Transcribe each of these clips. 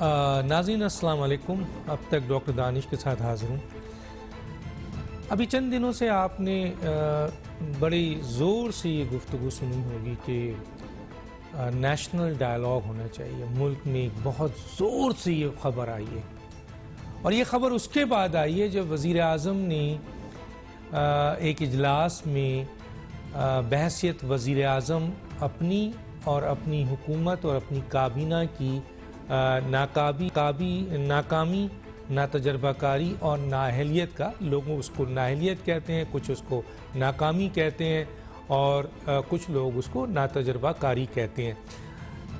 नाज़रीन अस्सलाम वालेकुम। अब तक डॉक्टर दानिश के साथ हाज़िर हूँ। अभी चंद दिनों से आपने बड़ी ज़ोर से ये गुफ्तगू सुनी होगी कि नेशनल डायलॉग होना चाहिए। मुल्क में एक बहुत ज़ोर से ये ख़बर आई है और ये ख़बर उसके बाद आई है जब वज़ीर आज़म ने एक इजलास में बहसियत वज़ीर आज़म अपनी और अपनी हुकूमत और अपनी काबीना की नाकामी, नातजर्बाकारी और नाअहलियत का, लोग उसको नाअहलियत कहते हैं, कुछ उसको नाकामी कहते हैं और कुछ लोग उसको नातजर्बाकारी कहते हैं।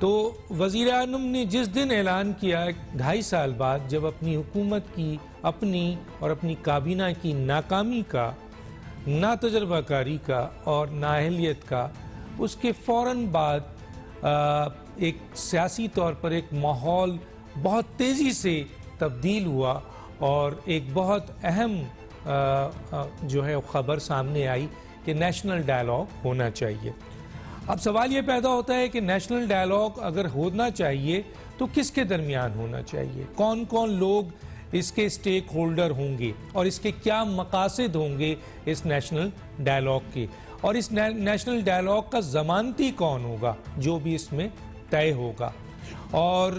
तो वज़ीर आज़म ने जिस दिन ऐलान किया 2.5 साल बाद, जब अपनी हुकूमत की अपनी और अपनी काबीना की नाकामी का, नातजर्बाकारी का और नाअहलियत का, उसके फ़ौरन बाद एक सियासी तौर पर एक माहौल बहुत तेज़ी से तब्दील हुआ और एक बहुत अहम जो है ख़बर सामने आई कि नेशनल डायलॉग होना चाहिए। अब सवाल ये पैदा होता है कि नेशनल डायलॉग अगर होना चाहिए तो किसके दरमियान होना चाहिए, कौन कौन लोग इसके स्टेक होल्डर होंगे और इसके क्या मकासद होंगे इस नेशनल डायलॉग के, और इस नेशनल डायलॉग का ज़मानती कौन होगा जो भी इसमें तय होगा। और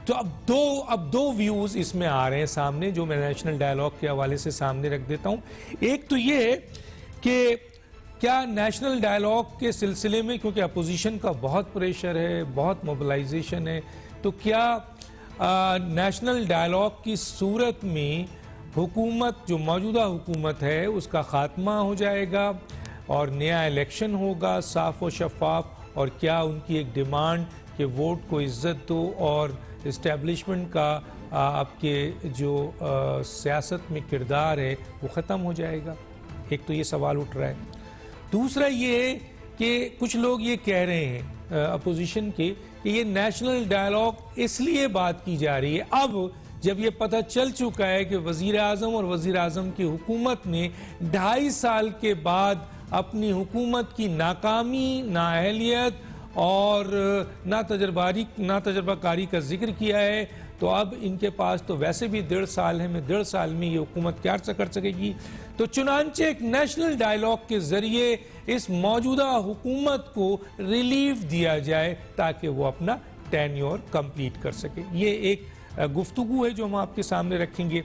तो अब दो व्यूज़ इसमें आ रहे हैं सामने, जो मैं नेशनल डायलॉग के हवाले से सामने रख देता हूँ। एक तो ये है कि क्या नेशनल डायलॉग के सिलसिले में, क्योंकि अपोजिशन का बहुत प्रेशर है, बहुत मोबिलाइजेशन है, तो क्या नेशनल डायलॉग की सूरत में हुकूमत, जो मौजूदा हुकूमत है, उसका ख़ात्मा हो जाएगा और नया इलेक्शन होगा साफ और शफाफ, और क्या उनकी एक डिमांड कि वोट को इज़्ज़त दो और इस्टेब्लिशमेंट का आपके जो सियासत में किरदार है वो ख़त्म हो जाएगा। एक तो ये सवाल उठ रहा है। दूसरा ये है कि कुछ लोग ये कह रहे हैं अपोजिशन के कि ये नेशनल डायलॉग इसलिए बात की जा रही है अब जब ये पता चल चुका है कि वज़ीर आज़म और वज़ीर आज़म की हुकूमत ने 2.5 साल के बाद अपनी हुकूमत की नाकामी, नाअहलियत और नातजर्बाकारी का जिक्र किया है। तो अब इनके पास तो वैसे भी 1.5 साल है, मैं 1.5 साल में ये हुकूमत क्या कर सकेगी। तो चुनांचे एक नेशनल डायलॉग के ज़रिए इस मौजूदा हुकूमत को रिलीफ दिया जाए ताकि वो अपना टेन्योर कंप्लीट कर सके। ये एक गुफ्तगू है जो हम आपके सामने रखेंगे।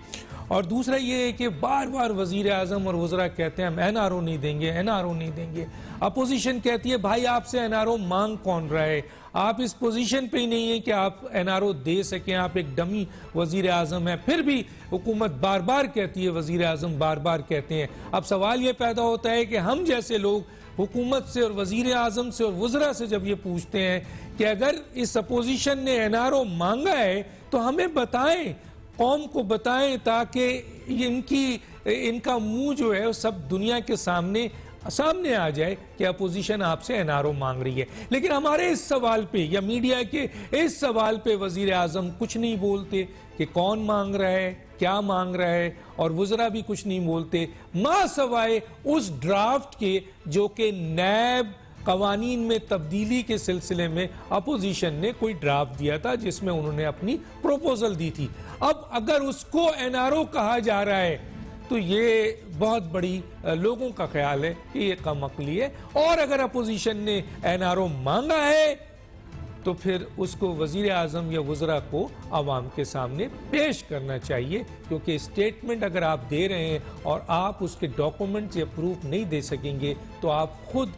और दूसरा ये है कि बार बार वज़ीर आज़म और वज़रा कहते हैं हम NRO नहीं देंगे, NRO नहीं देंगे। अपोजिशन कहती है भाई आपसे NRO मांग कौन रहा है, आप इस पोजीशन पे ही नहीं है कि आप NRO दे सकें, आप एक डमी वज़ीर आज़म है। फिर भी हुकूमत बार बार कहती है, वज़ीर आज़म बार बार कहते हैं। अब सवाल ये पैदा होता है कि हम जैसे लोग हुकूमत से और वज़ीर आज़म से और वज़रा से जब ये पूछते हैं कि अगर इस अपोजिशन ने NRO मांगा है तो हमें बताएं, कौम को बताएं, ताकि इनका मुंह जो है सब दुनिया के सामने आ जाए कि अपोजिशन आपसे NRO मांग रही है। लेकिन हमारे इस सवाल पे या मीडिया के इस सवाल पे वज़ीर आज़म कुछ नहीं बोलते कि कौन मांग रहा है, क्या मांग रहा है, और वज़रा भी कुछ नहीं बोलते मा सवाए उस ड्राफ्ट के जो कि नैब कवानीन में तब्दीली के सिलसिले में अपोजिशन ने कोई ड्राफ्ट दिया था जिसमें उन्होंने अपनी प्रोपोजल दी थी। अब अगर उसको NRO कहा जा रहा है तो ये बहुत बड़ी लोगों का ख्याल है कि ये कम अक्ली है। और अगर अपोजिशन ने NRO मांगा है तो फिर उसको वज़ीर आज़म या वज़रा को आवाम के सामने पेश करना चाहिए, क्योंकि स्टेटमेंट अगर आप दे रहे हैं और आप उसके डॉक्यूमेंट्स या प्रूफ नहीं दे सकेंगे तो आप खुद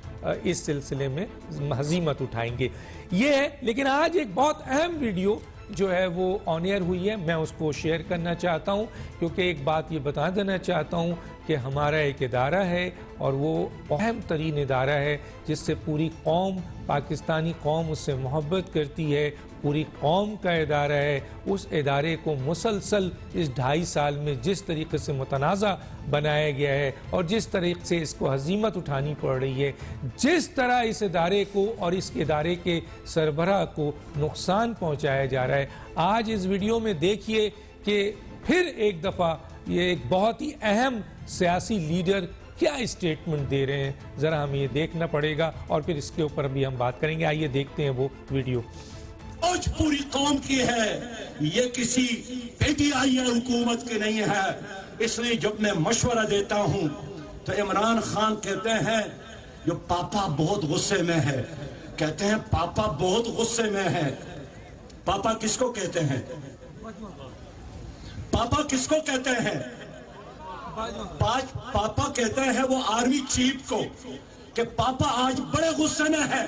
इस सिलसिले में हज़ीमत उठाएंगे। ये है। लेकिन आज एक बहुत अहम वीडियो जो है वो ऑन एयर हुई है, मैं उसको शेयर करना चाहता हूँ, क्योंकि एक बात ये बता देना चाहता हूँ कि हमारा एक इदारा है और वो अहम तरीन इदारा है जिससे पूरी कौम, पाकिस्तानी कौम उससे मोहब्बत करती है, पूरी कौम का इदारा है। उस इदारे को मुसलसल इस 2.5 साल में जिस तरीके से मुतनाज़ा बनाया गया है और जिस तरीके से इसको हज़ीमत उठानी पड़ रही है, जिस तरह इस इदारे को और इस इदारे के सरबराह को नुकसान पहुँचाया जा रहा है, आज इस वीडियो में देखिए कि फिर एक दफ़ा ये एक बहुत ही अहम सियासी लीडर क्या स्टेटमेंट दे रहे हैं। ज़रा हमें ये देखना पड़ेगा और फिर इसके ऊपर भी हम बात करेंगे। आइए देखते हैं वो वीडियो। फौज पूरी कौम की है, ये किसी पीटीआई हुकूमत की नहीं है। इसलिए जब मैं मशवरा देता हूं तो इमरान खान कहते हैं जो पापा बहुत गुस्से में है, कहते हैं पापा बहुत गुस्से में है। पापा किसको कहते हैं? पापा किसको कहते हैं? पापा कहते हैं वो आर्मी चीफ को कि पापा आज बड़े गुस्से में है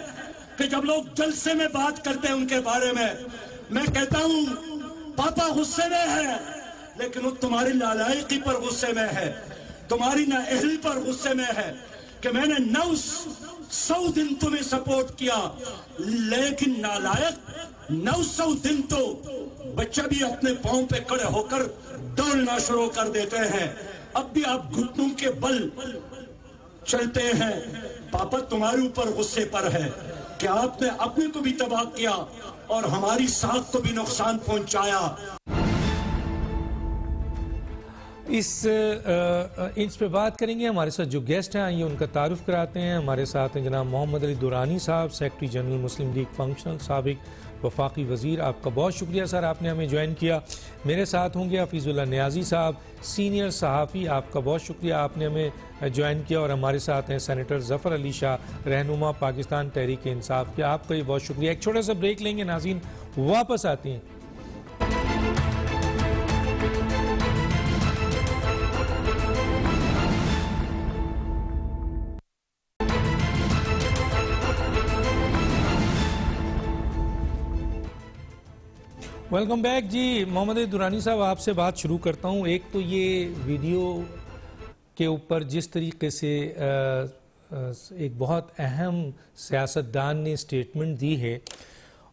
कि जब लोग जलसे में बात करते हैं उनके बारे में, मैं कहता हूं पापा गुस्से में है, लेकिन वो तुम्हारी नालायकी पर गुस्से में है, तुम्हारी नाअहली पर गुस्से में है कि मैंने 900 दिन तुम्हें सपोर्ट किया, लेकिन नालायक 900 दिन तो बच्चा भी अपने पांव पे खड़े होकर दौड़ना शुरू कर देते हैं। अब भी आप घुटनों के बल चलते हैं। पापा तुम्हारे ऊपर गुस्से पर है कि आपने अपने को भी तबाह किया और हमारी साख को भी नुकसान पहुंचाया। इस पे बात करेंगे। हमारे साथ जो गेस्ट हैं आइए उनका तारुफ कराते हैं। हमारे साथ हैं जनाब मोहम्मद अली दुरानी साहब, सेक्रेटरी जनरल मुस्लिम लीग फंक्शनल, साबिक वफाकी वज़ीर। आपका बहुत शुक्रिया सर, आपने हमें ज्वाइन किया। मेरे साथ होंगे हफीज़ुल्लाह नियाज़ी साहब, सीनियर सहाफ़ी। आपका बहुत शुक्रिया, आपने हमें ज्वाइन किया। और हमारे साथ हैं सेनेटर ज़फ़र अली शाह, रहनुमा पाकिस्तान तहरीक इंसाफ के। आपका भी बहुत शुक्रिया। एक छोटा सा ब्रेक लेंगे नाज़रीन, वापस आते हैं। वेलकम बैक जी। मोहम्मद अली दुरानी साहब, आपसे बात शुरू करता हूँ। एक तो ये वीडियो के ऊपर जिस तरीके से एक बहुत अहम सियासतदान ने स्टेटमेंट दी है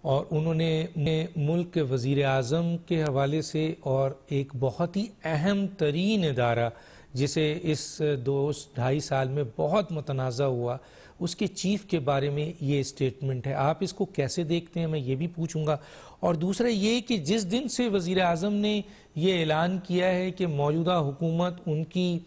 और उन्होंने मुल्क के वज़ीर आज़म के हवाले से और एक बहुत ही अहम तरीन इदारा जिसे इस 2-2.5 साल में बहुत मुतनाज़ा हुआ, उसके चीफ के बारे में ये स्टेटमेंट है। आप इसको कैसे देखते हैं, मैं ये भी पूछूंगा। और दूसरा ये कि जिस दिन से वज़ीर आज़म ने ये ऐलान किया है कि मौजूदा हुकूमत उनकी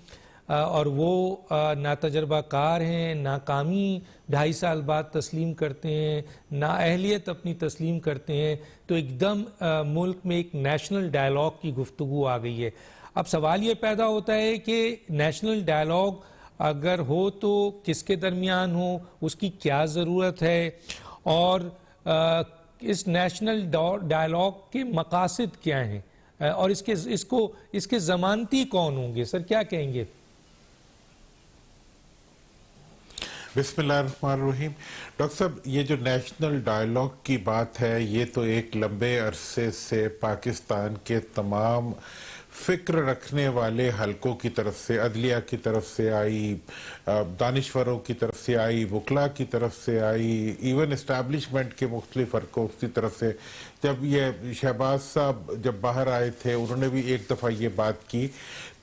और वो नातजर्बाकार हैं, नाकामी 2.5 साल बाद तस्लीम करते हैं, नाअहलियत अपनी तस्लीम करते हैं, तो एकदम मुल्क में एक नेशनल डायलॉग की गुफ्तगू आ गई है। अब सवाल ये पैदा होता है कि नेशनल डायलॉग अगर हो तो किसके दरमियान हो, उसकी क्या ज़रूरत है, और इस नेशनल डायलॉग के मकासद क्या हैं, और इसके ज़मानती कौन होंगे? सर क्या कहेंगे? बिस्मिल्लाहिर्रहमानिर्रहीम। डॉक्टर साहब, ये जो नेशनल डायलॉग की बात है, ये तो एक लंबे अरसे से पाकिस्तान के तमाम फिक्र रखने वाले हलकों की तरफ से, अदलिया की तरफ से आई, दानिश्वरों की तरफ से आई, वकला की तरफ से आई, इवन इस्टेब्लिशमेंट के मुख्तलिफ हलकों की तरफ से। जब ये शहबाज साहब जब बाहर आए थे, उन्होंने भी एक दफ़ा ये बात की,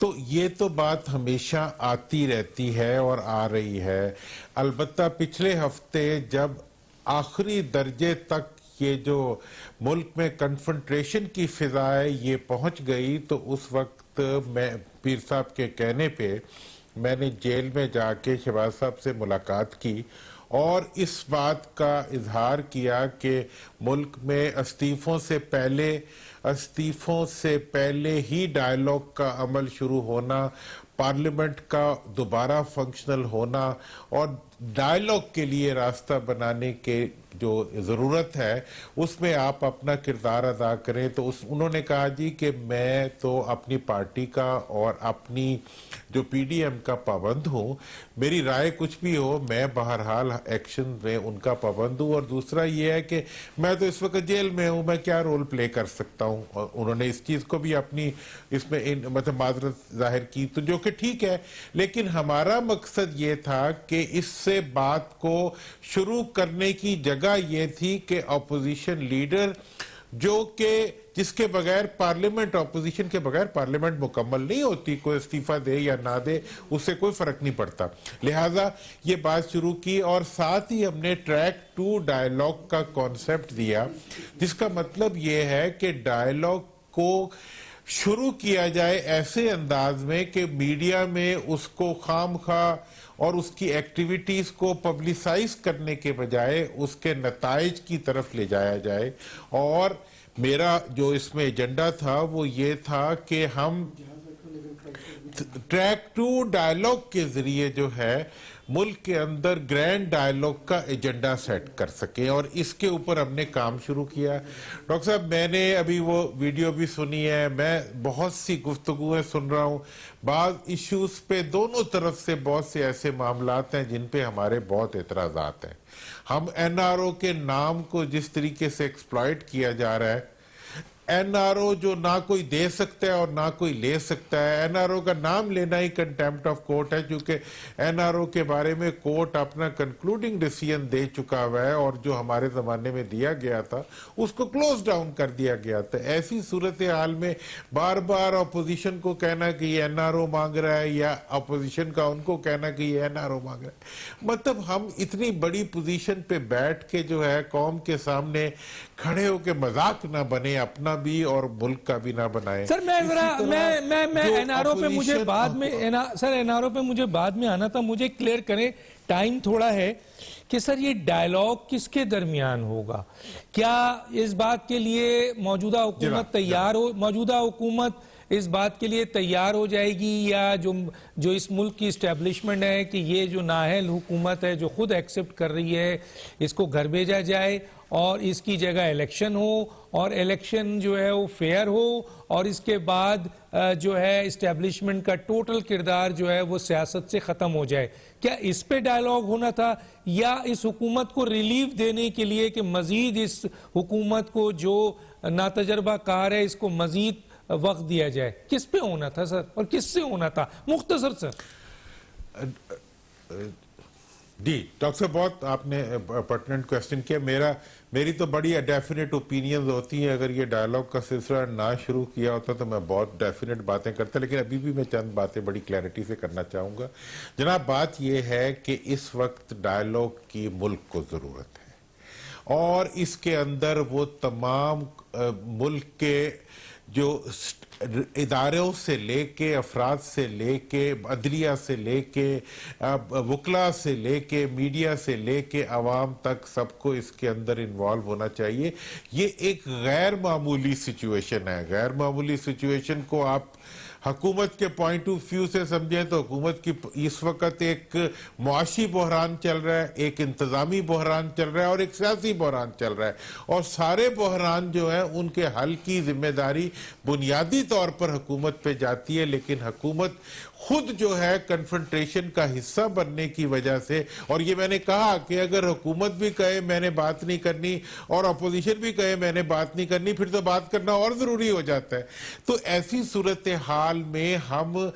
तो ये तो बात हमेशा आती रहती है और आ रही है। अलबत्ता पिछले हफ्ते जब आखिरी दर्जे तक ये जो मुल्क में कन्फ्रंट्रेशन की फिजाएं ये पहुंच गई, तो उस वक्त मैं पीर साहब के कहने पे मैंने जेल में जाके शहबाज साहब से मुलाकात की और इस बात का इजहार किया कि मुल्क में इस्तीफों से पहले ही डायलॉग का अमल शुरू होना, पार्लियामेंट का दोबारा फंक्शनल होना और डायलॉग के लिए रास्ता बनाने के जो ज़रूरत है उसमें आप अपना किरदार अदा करें। तो उन्होंने कहा जी कि मैं तो अपनी पार्टी का और अपनी जो पीडीएम का पाबंद हूँ, मेरी राय कुछ भी हो, मैं बहरहाल एक्शन में उनका पाबंद हूँ। और दूसरा ये है कि मैं तो इस वक्त जेल में हूँ, मैं क्या रोल प्ले कर सकता हूँ। और उन्होंने इस चीज़ को भी अपनी इसमें मतलब माजरत जाहिर की, तो जो कि ठीक है। लेकिन हमारा मकसद ये था कि इससे बात को शुरू करने की जगह ये थी कि अपोजिशन लीडर जो कि जिसके बगैर पार्लियामेंट, अपोजिशन के बगैर पार्लियामेंट मुकम्मल नहीं होती, कोई इस्तीफा दे या ना दे उससे कोई फर्क नहीं पड़ता, लिहाजा ये बात शुरू की। और साथ ही हमने ट्रैक 2 डायलॉग का कॉन्सेप्ट दिया, जिसका मतलब ये है कि डायलॉग को शुरू किया जाए ऐसे अंदाज में कि मीडिया में उसको खामखा और उसकी एक्टिविटीज को पब्लिसाइज करने के बजाय उसके नताइज की तरफ ले जाया जाए। और मेरा जो इसमें एजेंडा था वो ये था कि हम ट्रैक 2 डायलॉग के जरिए जो है मुल्क के अंदर ग्रैंड डायलॉग का एजेंडा सेट कर सके, और इसके ऊपर हमने काम शुरू किया। डॉक्टर साहब, मैंने अभी वो वीडियो भी सुनी है, मैं बहुत सी गुफ्तगुएं सुन रहा हूँ। बाद इश्यूज पे दोनों तरफ से बहुत से ऐसे मामलात हैं जिन पे हमारे बहुत एतराजात हैं। हम एनआरओ के नाम को जिस तरीके से एक्सप्लॉइट किया जा रहा है, एनआरओ जो ना कोई दे सकता है और ना कोई ले सकता है, एनआरओ का नाम लेना ही कंटेम्प्ट ऑफ कोर्ट है, क्योंकि एनआरओ के बारे में कोर्ट अपना कंक्लूडिंग डिसीजन दे चुका हुआ है और जो हमारे जमाने में दिया गया था उसको क्लोज डाउन कर दिया गया था। ऐसी सूरत हाल में बार बार अपोजिशन को कहना कि ये एनआरओ मांग रहा है या अपोजिशन का उनको कहना कि ये एनआरओ मांग रहा है, मतलब हम इतनी बड़ी पोजीशन पे बैठ के जो है कौम के सामने खड़े होके मजाक ना बने, अपना भी और मुल्क का भी ना बनाए। सर मैं एनआरओ पे मुझे बाद में एनआरओ पे मुझे बाद में आना था, मुझे क्लियर करें, टाइम थोड़ा है, कि सर ये डायलॉग किसके दरमियान होगा? क्या इस बात के लिए मौजूदा हुकूमत तैयार हो, मौजूदा हुकूमत इस बात के लिए तैयार हो जाएगी, या जो इस मुल्क की इस्टेब्लिशमेंट है कि ये जो नाअहल हुकूमत है जो खुद एक्सेप्ट कर रही है, इसको घर भेजा जाए और इसकी जगह इलेक्शन हो, और इलेक्शन जो है वो फेयर हो, और इसके बाद जो है इस्टेब्लिशमेंट का टोटल किरदार जो है वो सियासत से ख़त्म हो जाए? क्या इस पे डायलॉग होना था, या इस हुकूमत को रिलीफ देने के लिए कि मजीद इस हुकूमत को जो नातजर्बा कार है इसको मजीद वक्त दिया जाए? किस पे होना था सर, और किससे होना था? मुख्तसर सर। जी डॉक्टर साहब, बहुत आपने पर्टिनेंट क्वेश्चन किया। मेरी तो बड़ी डेफिनेट ओपिनियंस होती हैं। अगर ये डायलॉग का सिलसिला ना शुरू किया होता तो मैं बहुत डेफिनेट बातें करता, लेकिन अभी भी मैं चंद बातें बड़ी क्लैरिटी से करना चाहूँगा। जनाब, बात ये है कि इस वक्त डायलॉग की मुल्क को ज़रूरत है, और इसके अंदर वो तमाम मुल्क के जो इदारों से लेके, अफराद से लेके, अदलिया से लेके, वकला से लेके, मीडिया से लेके आवाम तक सबको इसके अंदर इन्वॉल्व होना चाहिए। ये एक गैर मामूली सिचुएशन है। गैर मामूली सिचुएशन को आप हुकूमत के पॉइंट ऑफ व्यू से समझें तो हुकूमत की इस वक्त एक मुआशी बहरान चल रहा है, एक इंतजामी बहरान चल रहा है और एक सियासी बहरान चल रहा है, और सारे बहरान जो है उनके हल की जिम्मेदारी बुनियादी तौर पर हुकूमत पे जाती है, लेकिन हुकूमत खुद जो है कन्फ्रंटेशन का हिस्सा बनने की वजह से, और ये मैंने कहा कि अगर हुकूमत भी कहे मैंने बात नहीं करनी और अपोजिशन भी कहे मैंने बात नहीं करनी, फिर तो बात करना और जरूरी हो जाता है। तो ऐसी सूरत हाल में हम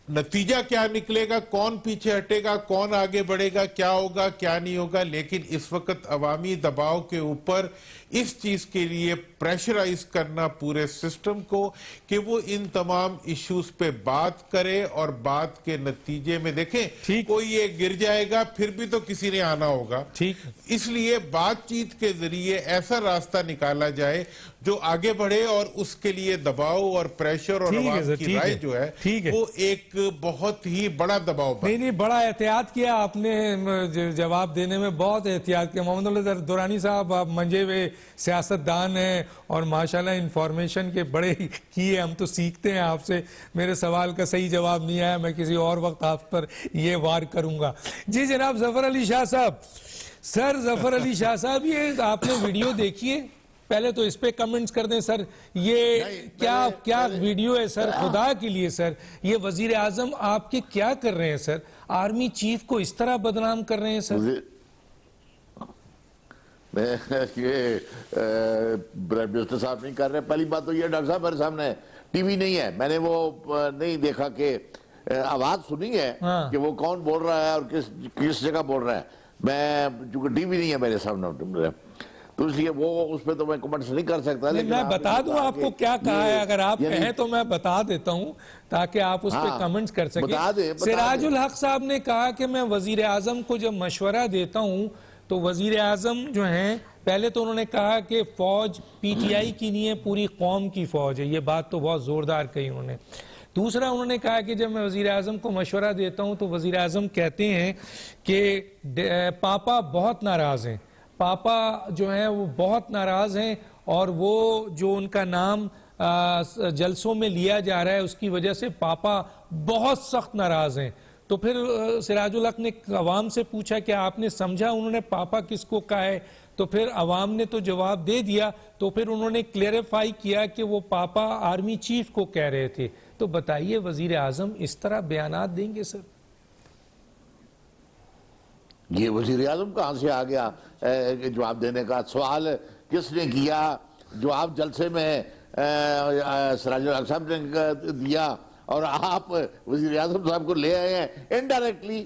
नतीजा क्या निकलेगा, कौन पीछे हटेगा, कौन आगे बढ़ेगा, क्या होगा क्या नहीं होगा, लेकिन इस वक्त अवामी दबाव के ऊपर इस चीज के लिए प्रेशराइज करना पूरे सिस्टम को कि वो इन तमाम इश्यूज पे बात करे, और बात के नतीजे में देखें कोई ये गिर जाएगा फिर भी तो किसी ने आना होगा। ठीक, इसलिए बातचीत के जरिए ऐसा रास्ता निकाला जाए जो आगे बढ़े, और उसके लिए दबाव और प्रेशर और आवाम की राय जो है वो एक बहुत ही बड़ा दबाव। नहीं, बड़ा एहतियात किया आपने, जवाब देने में बहुत एहतियात किया। मोहम्मद दुरानी साहब, आप मंजे हुए सियासतदान हैं और माशाल्लाह इंफॉर्मेशन के बड़े किए, हम तो सीखते हैं आपसे। मेरे सवाल का सही जवाब नहीं आया, मैं किसी और वक्त आप पर ये वार करूंगा। जी जनाब जफर अली शाह साहब। सर जफर अली शाह साहब, ये आपने वीडियो देखिए, पहले तो इस पे कमेंट्स कर दें सर। ये क्या वीडियो है सर, खुदा के लिए सर, ये वजीर आजम आपके क्या कर रहे हैं सर? आर्मी चीफ को इस तरह बदनाम कर रहे हैं सर। ये प्राइम मिनिस्टर साहब नहीं कर रहे। पहली बात तो ये, डॉक्टर साहब मेरे सामने टीवी नहीं है, मैंने वो नहीं देखा कि आवाज सुनी है कि वो कौन बोल रहा है और किस जगह बोल रहा है। मैं चूंकि टीवी नहीं है मेरे सामने तो इसलिए वो उस पर तो मैं कमेंट्स नहीं कर सकता। लेकिन मैं बता दूं आपको क्या कहा है, अगर आप कहें तो मैं बता देता हूं ताकि आप उस पर कमेंट्स कर सकें। सिराजुल हक साहब ने कहा कि मैं वजीर आजम को जब मशवरा देता हूं तो वजीर आजम जो हैं, पहले तो उन्होंने कहा कि फौज पीटीआई की नहीं है, पूरी कौम की फौज है। ये बात तो बहुत जोरदार कही उन्होंने। दूसरा उन्होंने कहा कि जब मैं वजीर आजम को मशवरा देता हूं तो वजीर आजम कहते हैं कि पापा बहुत नाराज हैं, पापा जो हैं वो बहुत नाराज हैं और वो जो उनका नाम जलसों में लिया जा रहा है उसकी वजह से पापा बहुत सख्त नाराज हैं। तो फिर सिराजुल हक ने अवाम से पूछा कि आपने समझा उन्होंने पापा किसको कहा है, तो फिर अवाम ने तो जवाब दे दिया, तो फिर उन्होंने क्लेरिफाई किया कि वो पापा आर्मी चीफ को कह रहे थे। तो बताइए वजीर आजम इस तरह बयानात देंगे सर? ये वजीर आजम कहाँ से आ गया जवाब देने का? सवाल किसने किया? जवाब जलसे में सिराजुल हक साहब ने दिया और आप वजीर आजम साहब को ले आए हैं इनडायरेक्टली।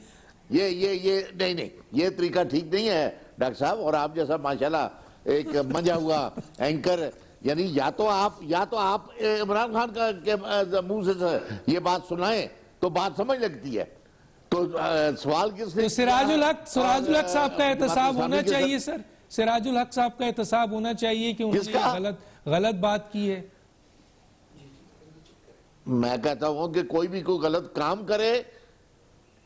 ये नहीं, ये तरीका ठीक नहीं है डॉक्टर साहब। और आप जैसा माशाल्लाह एक मंजा हुआ एंकर, यानी या तो आप इमरान खान के मुंह से ये बात सुनाएं तो बात समझ लगती है। तो सवाल किसने? तो सिराजुल हक साहब का एहतसाब होना चाहिए सर, सिराजुल हक साहब का एहतसाब होना चाहिए कि उन्होंने गलत बात की है। मैं कहता हूं कि कोई भी कोई गलत काम करे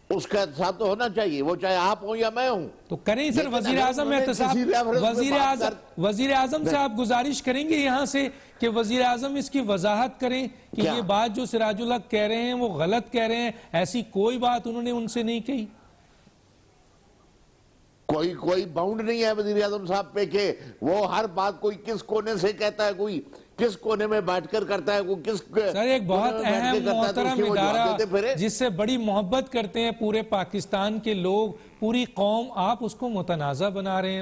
उसका एहतसाब तो होना चाहिए, वो चाहे आप हो या मैं हूं। तो करें सर वजीर आजम एहतसाब, वजीर आजम से आप गुजारिश करेंगे यहां से कि वजीर आजम इसकी वजाहत करें कि ये बात जो सिराजुल हक कह रहे हैं वो गलत कह रहे हैं, ऐसी कोई बात उन्होंने उनसे नहीं कही। कोई बाउंड नहीं है वजीर आजम साहब पे कि वो हर बात कोई किस कोने से कहता है, कोई किस कोने में बैठकर करता है, वो किस सर एक बहुत अहम मोहतरम इदारा जिससे बड़ी मोहब्बत करते हैं पूरे पाकिस्तान के लोग, पूरी कौम, आप उसको मुतनाज़ा बना रहे हैं,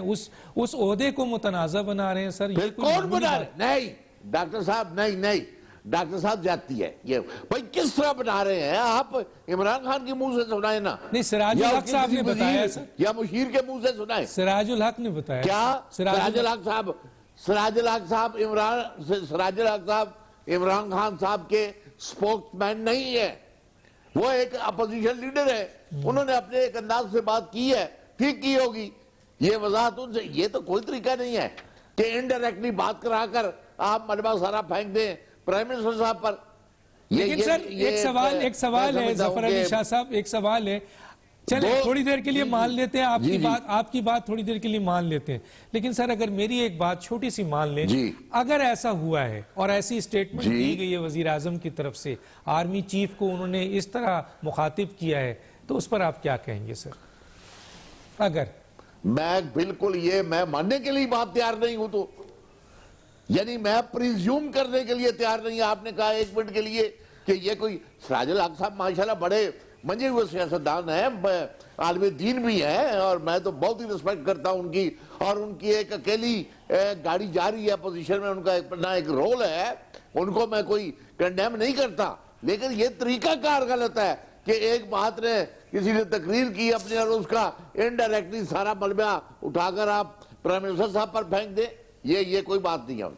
उस ओहदे को मुतनाज़ा बना रहे हैं सर। ये कौन बना रहे? नहीं डॉक्टर साहब, नहीं डॉक्टर साहब जाती है ये भाई, किस तरह बना रहे हैं आप? इमरान खान के मुंह से सुनाए ना। नहीं सिराजुल हक साहब ने बताया सर, या मुशीर के मुंह से सुनाए। सिराजुल हक ने बताया। क्या सिराजुल हक साहब इमरान खान साहब के स्पोक्समैन नहीं है, वो एक अपोजिशन लीडर है। उन्होंने अपने एक अंदाज से बात की है, ठीक की होगी, ये वजाहत उनसे। ये तो कोई तरीका नहीं है कि इनडायरेक्टली बात कराकर आप मलबा सारा फेंक दें प्राइम मिनिस्टर साहब पर। लेकिन सर एक सवाल है जफर अली शाह साहब, एक सवाल है, चले थोड़ी देर के लिए मान लेते हैं आपकी बात थोड़ी देर के लिए मान लेते हैं, लेकिन सर अगर मेरी एक बात छोटी सी मान लें, अगर ऐसा हुआ है और ऐसी स्टेटमेंट दी गई है वजीर आजम की तरफ से, आर्मी चीफ को उन्होंने इस तरह मुखातिब किया है, तो उस पर आप क्या कहेंगे सर? अगर मैं बिल्कुल मैं मानने के लिए बात तैयार नहीं हूं, तो यानी मैं प्रिज्यूम करने के लिए तैयार नहीं। आपने कहा एक मिनट के लिए कि ये कोई सिराजुल हक साहब माशाल्लाह बड़े मंजे हुए सियासतदान है, आलिम दीन भी है, और मैं तो बहुत ही रिस्पेक्ट करता हूं उनकी। और उनकी एक अकेली गाड़ी जा रही है पोजीशन में, उनका अपना एक रोल है, उनको मैं कोई कंडेम नहीं करता। लेकिन ये तरीकाकार गलत है कि एक बात ने किसी ने तकरीर की अपने और उसका इनडायरेक्टली सारा मलबा उठाकर आप प्राइम मिनिस्टर साहब पर फेंक दे, ये कोई बात नहीं है।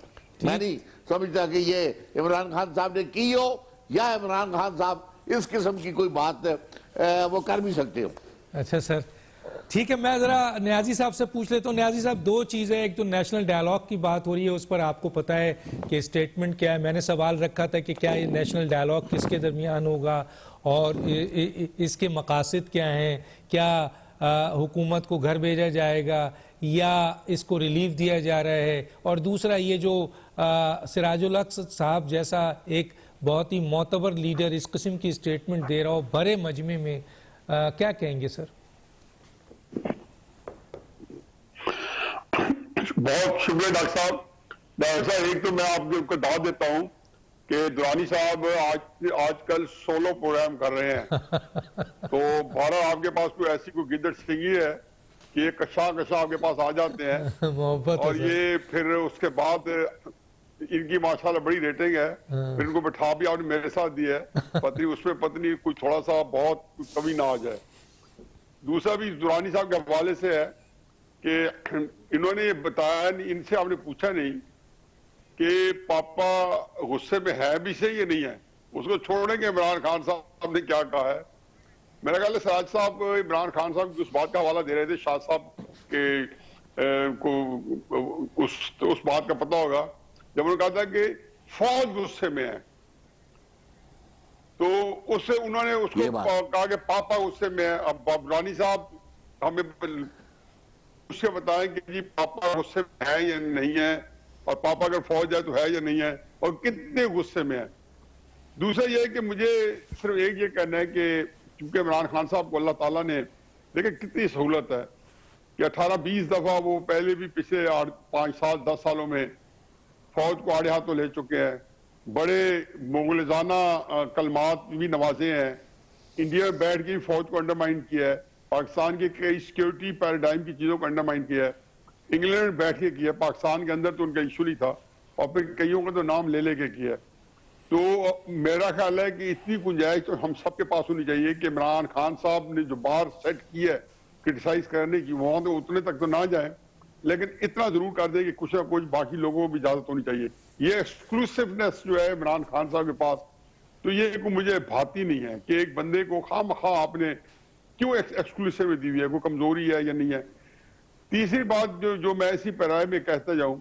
मैं नहीं समझता कि ये इमरान खान साहब ने की हो या इमरान खान साहब इस किस्म की कोई बात वो कर भी सकते हो। अच्छा सर ठीक है, मैं जरा न्याजी साहब से पूछ लेता हूँ। न्याजी साहब, दो चीजें, एक तो नेशनल डायलॉग की बात हो रही है, उस पर आपको पता है कि स्टेटमेंट क्या है। मैंने सवाल रखा था कि क्या ये नेशनल डायलॉग किसके दरमियान होगा और इसके मकासद क्या हैं, क्या हुकूमत को घर भेजा जाएगा या इसको रिलीफ दिया जा रहा है, और दूसरा ये जो सिराजुल हक साहब जैसा एक बहुत ही मोतबर लीडर इस किस्म की स्टेटमेंट दे रहा हो बड़े मजमे में, क्या कहेंगे सर? बहुत शुक्रिया डॉक्टर साहब। एक तो मैं आपको दावा देता हूं कि दुरानी साहब आजकल सोलो प्रोग्राम कर रहे हैं तो भारत आपके पास कोई ऐसी कोई गिद्दड़ सिंगी है कि ये कशा आपके पास आ जाते हैं और ये फिर उसके बाद इनकी माशाल्लाह बड़ी रेटिंग है, फिर इनको बैठा भी आपने मेरे साथ दी है, पत्नी उसमें पत्नी कोई थोड़ा सा बहुत कमी ना आ जाए। दूसरा भी दुरानी साहब के हवाले से है कि इन्होंने ये बताया नहीं, इनसे आपने पूछा नहीं कि पापा गुस्से में है भी सही या नहीं है, उसको छोड़ेंगे। इमरान खान साहब ने क्या कहा है, मेरा ख्याल है सराज साहब इमरान खान साहब की उस बात का हवाला दे रहे थे, शाह साहब के को उस बात का पता होगा जब उन्होंने कहा था कि फौज गुस्से में है। तो उससे उन्होंने उसको कहा कि पापा गुस्से में है। अब दुरानी साहब हमें उससे बताएं कि जी पापा गुस्से में है या नहीं है, और पापा अगर फौज है तो है या नहीं है, और कितने गुस्से में है। दूसरा ये है कि मुझे सिर्फ एक ये कहना है कि चूंकि इमरान खान साहब को अल्लाह ताला ने देखिए कितनी सहूलत है कि 18-20 दफा वो पहले भी पिछले 5-7-10 सालों में फौज को आड़े हाथों ले चुके हैं, बड़े मुगलजाना कलमात भी नवाजे हैं, इंडिया में बैठ के फौज को अंडरमाइन किया है, पाकिस्तान के कई सिक्योरिटी पैराडाइम की चीजों को अंडरमाइन किया है, इंग्लैंड में बैठ के किया, पाकिस्तान के अंदर तो उनका इशू नहीं था, और फिर कईयों का तो नाम ले लेके किया। तो मेरा ख्याल है कि इतनी गुंजाइश तो हम सबके पास होनी चाहिए कि इमरान खान साहब ने जो बार सेट की है क्रिटिसाइज करने की, वहां तो उतने तक तो ना जाए, लेकिन इतना जरूर कर दे कि कुछ ना कुछ बाकी लोगों को भी इजाजत होनी चाहिए। ये एक्सक्लूसिवनेस जो है इमरान खान साहब के पास, तो ये मुझे भाती नहीं है कि एक बंदे को खामखा आपने क्यों एक्सक्लूसिव दी हुई है, कोई कमजोरी है या नहीं है। तीसरी बात जो मैं इसी पैराए में कहता जाऊं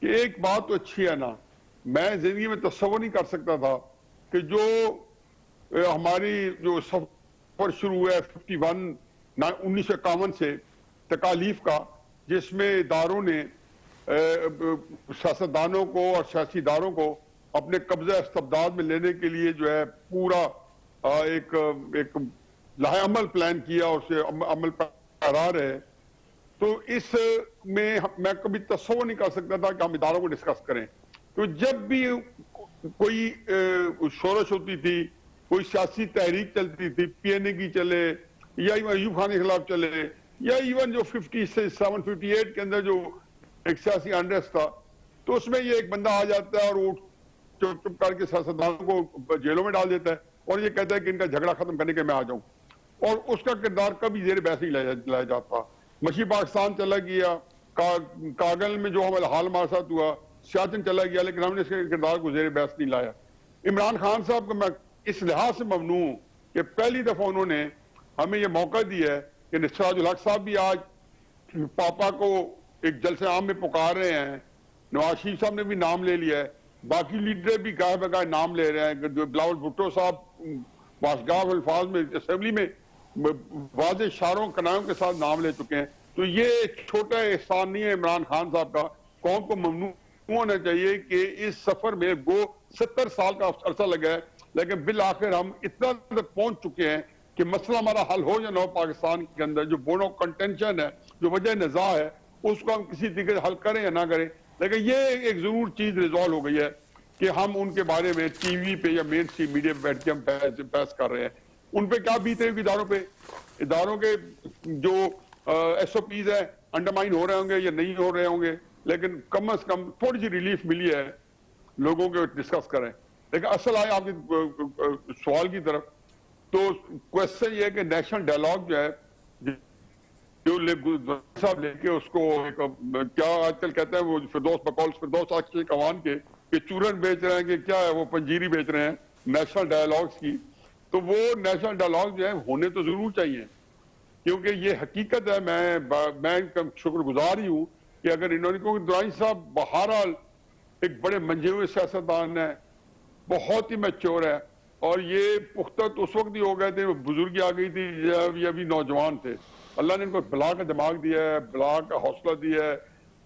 कि एक बात तो अच्छी है ना, मैं जिंदगी में तस्वर नहीं कर सकता था कि जो हमारी जो सफर शुरू हुआ है 1951 से तकालीफ का, जिसमें इदारों ने सियासतदानों को और सियासी इदारों को अपने कब्जा इस्तबदाद में लेने के लिए जो है पूरा एक लाहेअमल प्लान किया और उसे अमल करा रहे। तो इसमें मैं कभी तस्वर नहीं कर सकता था कि हम इदारों को डिस्कस करें। तो जब भी कोई शोरश होती थी, कोई सियासी तहरीक चलती थी, PNA की चले या अयूब खान के खिलाफ चले, या इवन जो 57-58 के अंदर जो एक सियासी अनरेस्ट था, तो उसमें ये एक बंदा आ जाता है और वो चुप चुप करके सियासतदानों को जेलों में डाल देता है और ये कहता है कि इनका झगड़ा खत्म करने के मैं आ जाऊं, और उसका किरदार कभी जेर बहस नहीं लाया जाता। मशी पाकिस्तान चला गया, कागल में जो हमारा हाल हमारे साथ हुआ, सियाचिन चला गया, लेकिन हमने इसके किरदार को जेर बहस नहीं लाया। इमरान खान साहब को मैं इस लिहाज से ममनू हूं कि पहली दफा उन्होंने हमें यह मौका दिया है कि सिराजुल हक साहब भी आज पापा को एक जलसे आम में पुकार रहे हैं, नवाज शरीफ साहब ने भी नाम ले लिया है, बाकी लीडर भी गाय बगाए नाम ले रहे हैं। जो बिलावल भुट्टो साहब वाशगाफ अल्फाज में असेंबली में वाज़े इशारों कनायों के साथ नाम ले चुके हैं। तो ये छोटा एहसान नहीं है इमरान खान साहब का, कौम को ममनू होना चाहिए कि इस सफर में वो 70 साल का अरसा लगा है, लेकिन बिल आखिर हम इतना तक पहुंच चुके हैं कि मसला हमारा हल हो या ना हो, पाकिस्तान के अंदर जो बोन ऑफ कंटेंशन है, जो वजह निज़ा है, उसको हम किसी तरीके से हल करें या ना करें, लेकिन ये एक जरूर चीज रिजॉल्व हो गई है कि हम उनके बारे में टीवी पे या मेन स्ट्रीम मीडिया पे बैठ के हम बहस कर रहे हैं। उन पे क्या बीत रही इदारों पे, इदारों के जो SOPs है अंडरमाइन हो रहे होंगे या नहीं हो रहे होंगे, लेकिन कम से कम थोड़ी सी रिलीफ मिली है, लोगों को डिस्कस करें। लेकिन असल आए आपके सवाल की तरफ, तो क्वेश्चन ये है कि नेशनल डायलॉग जो है जो साहब लेके उसको क्या आजकल कहते हैं वो फिरदौस आजकल कवान के चूरन बेच रहे हैं कि क्या है वो पंजीरी बेच रहे हैं नेशनल डायलॉग्स की। तो वो नेशनल डायलॉग जो है होने तो जरूर चाहिए, क्योंकि ये हकीकत है। मैं शुक्रगुजार ही हूँ कि अगर इन्होंने, क्योंकि दुरानी साहब बहरहाल एक बड़े मंजे हुए सियासतदान है, बहुत ही मैच्योर है, और ये पुख्ता तो उस वक्त ही हो गए थे, बुजुर्गी आ गई थी जब ये अभी नौजवान थे। अल्लाह ने इनको बला का दिमाग दिया है, बला का हौसला दिया है,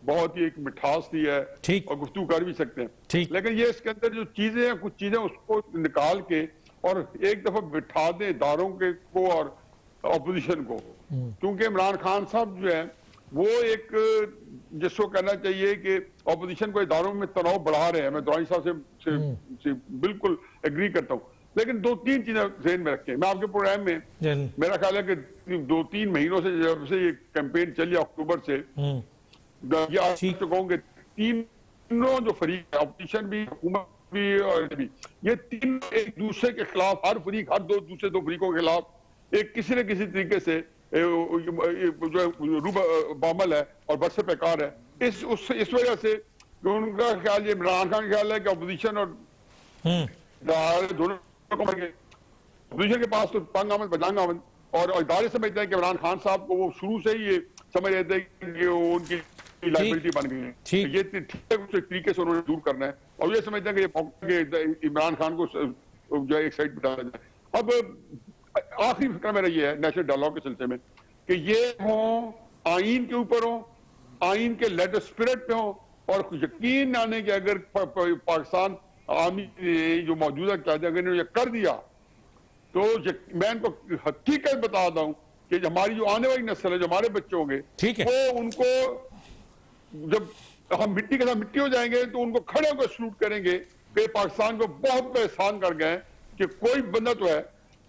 बहुत ही एक मिठास दी है, और गुफ्तगू कर भी सकते हैं। लेकिन ये इसके अंदर जो चीजें हैं, कुछ चीजें उसको निकाल के और एक दफा बिठा दें इदारों के को और अपोजिशन को, क्योंकि इमरान खान साहब जो है वो एक जिसको कहना चाहिए कि अपोजिशन को इदारों में तनाव बढ़ा रहे हैं। मैं दुरानी साहब से बिल्कुल एग्री करता हूँ, लेकिन 2-3 चीजें ध्यान में रखें। मैं आपके प्रोग्राम में मेरा ख्याल है कि 2-3 महीनों से जब से ये कैंपेन चली अक्टूबर से, कहूँ कि तीनों जो फरीक अपोजिशन भी, हुकूमत भी और भी, ये तीन एक दूसरे के खिलाफ, हर फरीक हर दूसरे दो फरीकों के खिलाफ एक किसी न किसी तरीके से जो बामल है और बरसे पैकार है। इस वजह से उनका ख्याल, ये इमरान खान का ख्याल है कि अपोजिशन और दोनों अपोजिशन के पास तो तंग आमद बजांग आमद, और इदारे समझते हैं कि इमरान खान साहब को वो शुरू से ही ये समझ रहे थे कि उनकी लाइबिलिटी बन गई है। ये ठीक तरीके से उन्होंने दूर करना है, और ये समझते हैं कि इमरान खान को जो है एक साइड बिठाया जाए। अब आखिरी फिक्र मेरा ये है नेशनल डायलॉग के सिलसिले में कि ये हो आइन के ऊपर हो, आइन के लेटर स्पिरिट पे हो, और यकीन आने के अगर पाकिस्तान आर्मी ने जो मौजूदा क्यादत अगर ने कर दिया तो मैं इनको हकीकत बताता हूं कि हमारी जो आने वाली नस्ल है, जो हमारे बच्चे होंगे, वो उनको जब हम मिट्टी के साथ मिट्टी हो जाएंगे तो उनको खड़े होकर सलूट करेंगे कि पाकिस्तान को बहुत बड़ा एहसान कर गए कि कोई बंदा तो है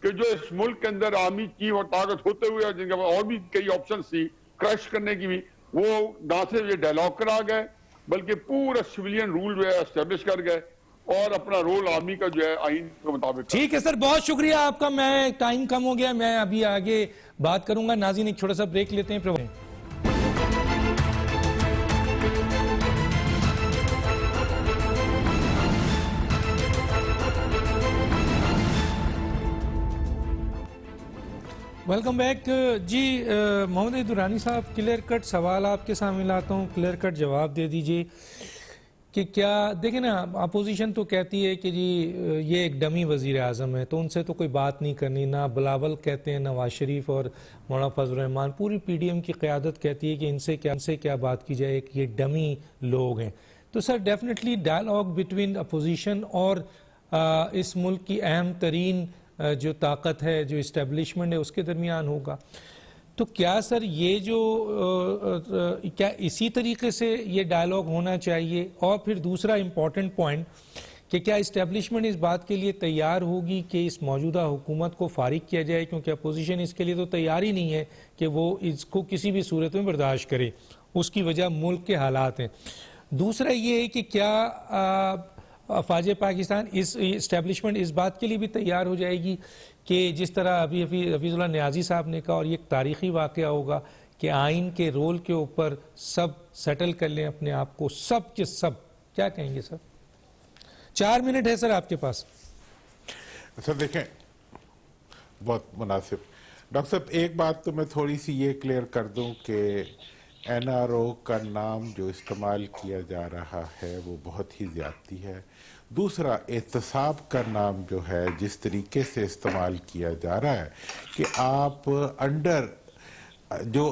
कि जो इस मुल्क के अंदर आर्मी की और ताकत होते हुए जिनके पास और भी कई ऑप्शन थी क्रश करने की भी, वो ना सिर्फ ये डायलॉग करा गए बल्कि पूरा सिविलियन रूल जो है एस्टेब्लिश कर गए और अपना रोल आर्मी का जो है आइन के मुताबिक। ठीक है सर, बहुत शुक्रिया आपका। मैं टाइम कम हो गया, मैं अभी आगे बात करूंगा। नाज़रीन एक छोटा सा ब्रेक लेते हैं। वेलकम बैक जी। मोहम्मद दुरानी साहब, क्लियर कट सवाल आपके सामने लाता हूँ, क्लियर कट जवाब दे दीजिए कि क्या देखें ना, अपोजिशन तो कहती है कि जी ये एक डमी वज़ीर आज़म है तो उनसे तो कोई बात नहीं करनी, ना बिलावल कहते हैं नवाज शरीफ और मौलाना फजल रहमान, पूरी पीडीएम की क़यादत कहती है कि इनसे क्या बात की जाए कि ये डमी लोग हैं। तो sir definitely dialogue between opposition और इस मुल्क की अहम तरीन जो ताकत है, जो इस्टेब्लिशमेंट है, उसके दरमियान होगा। तो क्या सर ये जो क्या इसी तरीके से ये डायलॉग होना चाहिए? और फिर दूसरा इम्पॉर्टेंट पॉइंट कि क्या इस्टेब्लिशमेंट इस बात के लिए तैयार होगी कि इस मौजूदा हुकूमत को फारिग किया जाए, क्योंकि अपोजिशन इसके लिए तो तैयार ही नहीं है कि वो इसको किसी भी सूरत में बर्दाश्त करे, उसकी वजह मुल्क के हालात हैं। दूसरा ये है कि क्या अफवाज पाकिस्तान, इस इस्टेब्लिशमेंट इस बात के लिए भी तैयार हो जाएगी कि जिस तरह अभी हफीजुल्लाह नियाज़ी साहब ने कहा, और ये एक तारीखी वाक़या होगा कि आइन के रोल के ऊपर सब सेटल कर लें अपने आप को, सब के सब। क्या कहेंगे सर? 4 मिनट है सर आपके पास। सर देखें, बहुत मुनासिब। डॉक्टर साहब एक बात तो मैं थोड़ी सी ये क्लियर कर दूं कि NRO का नाम जो इस्तेमाल किया जा रहा है वो बहुत ही ज़्यादती है। दूसरा, एहतसाब का नाम जो है जिस तरीके से इस्तेमाल किया जा रहा है कि आप अंडर जो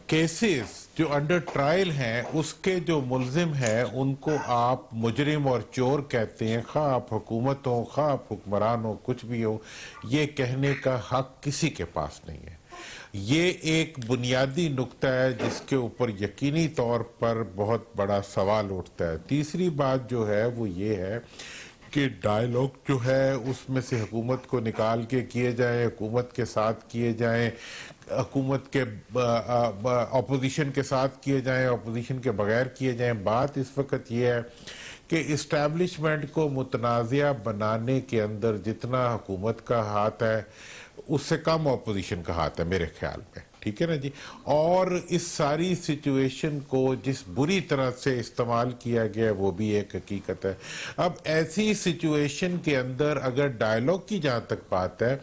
केसेस जो अंडर ट्रायल हैं उसके जो मुल्जिम हैं उनको आप मुजरिम और चोर कहते हैं, खा आप हुकूमत हो, खा आप हुक्मरान हो, कुछ भी हो, ये कहने का हक किसी के पास नहीं है। ये एक बुनियादी नुक्ता है जिसके ऊपर यकीनी तौर पर बहुत बड़ा सवाल उठता है। तीसरी बात जो है वो ये है कि डायलॉग जो है उसमें से हुकूमत को निकाल के किए जाए, हुकूमत के साथ किए जाएं, हुकूमत के अपोजिशन के साथ किए जाएं, अपोजिशन के बगैर किए जाएं। बात इस वक्त ये है कि इस्टेब्लिशमेंट को मुतनाज़िया बनाने के अंदर जितना हुकूमत का हाथ है उससे कम अपोजिशन का हाथ है मेरे ख्याल में, ठीक है ना जी। और इस सारी सिचुएशन को जिस बुरी तरह से इस्तेमाल किया गया वो भी एक हकीकत है। अब ऐसी सिचुएशन के अंदर अगर डायलॉग की जहाँ तक बात है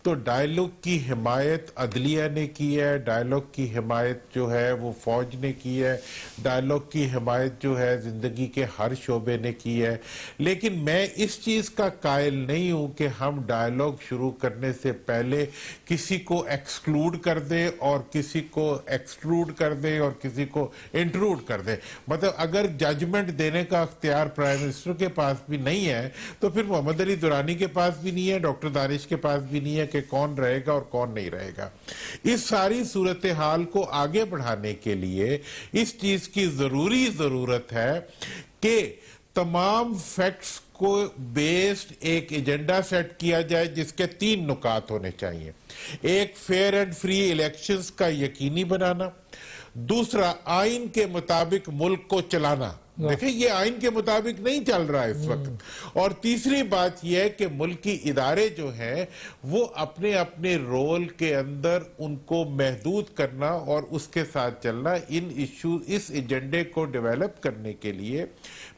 तो डायलॉग की हिमायत अदलिया ने की है, डायलॉग की हिमायत जो है वो फौज ने की है, डायलॉग की हिमायत जो है ज़िंदगी के हर शोबे ने की है। लेकिन मैं इस चीज़ का कायल नहीं हूँ कि हम डायलॉग शुरू करने से पहले किसी को एक्सक्लूड कर दें और किसी को एक्सट्रूड कर दें और किसी को इंट्रूड कर दें। मतलब अगर जजमेंट देने का अख्तियार प्राइम मिनिस्टर के पास भी नहीं है तो फिर मोहम्मद अली दुरानी के पास भी नहीं है, डॉक्टर दानिश के पास भी नहीं है कि कौन रहेगा और कौन नहीं रहेगा। इस सारी सूरत हाल को आगे बढ़ाने के लिए इस चीज की जरूरत है कि तमाम फैक्ट्स को बेस्ड एक एजेंडा सेट किया जाए जिसके 3 नुकात होने चाहिए। एक, फेयर एंड फ्री इलेक्शंस का यकीनी बनाना। दूसरा, आइन के मुताबिक मुल्क को चलाना। देखिए ये आइन के मुताबिक नहीं चल रहा है इस वक्त। और तीसरी बात यह है कि मुल्की इदारे जो हैं वो अपने अपने रोल के अंदर उनको महदूद करना और उसके साथ चलना। इन इश्यू, इस एजेंडे को डेवलप करने के लिए